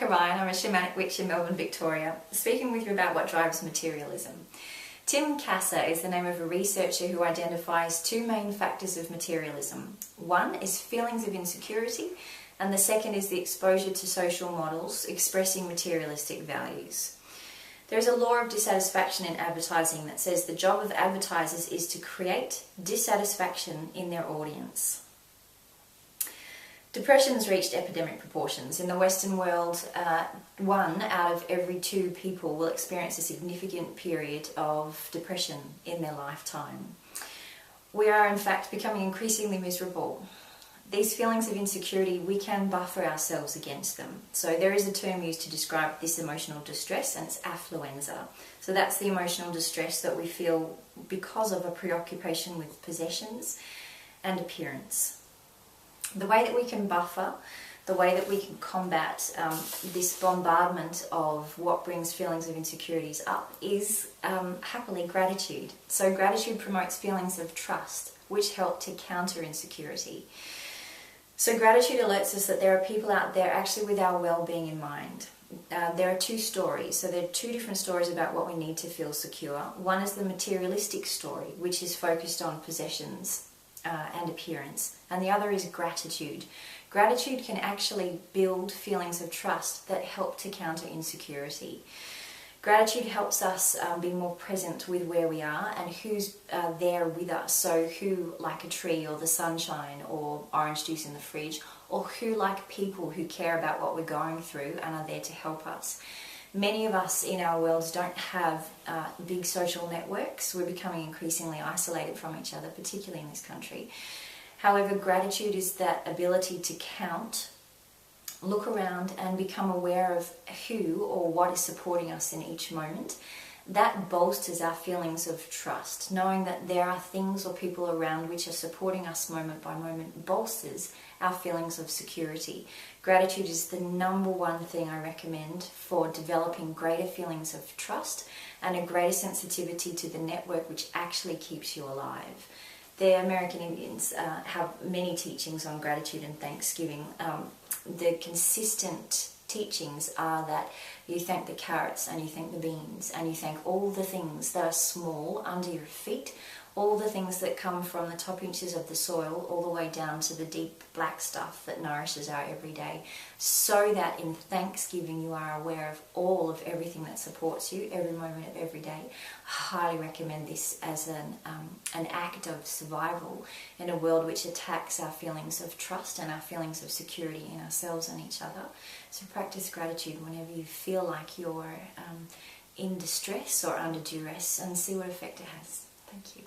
Ryan, I'm a shamanic witch in Melbourne, Victoria, speaking with you about what drives materialism. Tim Kasser is the name of a researcher who identifies two main factors of materialism. One is feelings of insecurity, and the second is the exposure to social models expressing materialistic values. There is a law of dissatisfaction in advertising that says the job of advertisers is to create dissatisfaction in their audience. Depression has reached epidemic proportions. In the Western world, 1 out of every 2 people will experience a significant period of depression in their lifetime. We are in fact becoming increasingly miserable. These feelings of insecurity, we can buffer ourselves against them. So there is a term used to describe this emotional distress, and it's affluenza. So that's the emotional distress that we feel because of a preoccupation with possessions and appearance. The way that we can buffer, the way that we can combat this bombardment of what brings feelings of insecurities up is happily gratitude. So gratitude promotes feelings of trust, which help to counter insecurity. So gratitude alerts us that there are people out there actually with our well-being in mind. There are 2 stories, so there are 2 different stories about what we need to feel secure. One is the materialistic story, which is focused on possessions and appearance, and the other is gratitude. Gratitude can actually build feelings of trust that help to counter insecurity. Gratitude helps us be more present with where we are and who's there with us. So who, like a tree or the sunshine or orange juice in the fridge, or who, like people who care about what we're going through and are there to help us. Many of us in our worlds don't have big social networks. We're becoming increasingly isolated from each other, particularly in this country. However, gratitude is that ability to count, look around and become aware of who or what is supporting us in each moment. That bolsters our feelings of trust. Knowing that there are things or people around which are supporting us moment by moment bolsters our feelings of security. Gratitude is the number one thing I recommend for developing greater feelings of trust and a greater sensitivity to the network which actually keeps you alive. The American Indians have many teachings on gratitude and Thanksgiving. The consistent teachings are that you thank the carrots and you thank the beans and you thank all the things that are small under your feet, all the things that come from the top inches of the soil all the way down to the deep black stuff that nourishes our everyday, so that in Thanksgiving you are aware of all of everything that supports you every moment of every day. I highly recommend this as an act of survival in a world which attacks our feelings of trust and our feelings of security in ourselves and each other. So practice gratitude whenever you feel like you're in distress or under duress and see what effect it has. Thank you.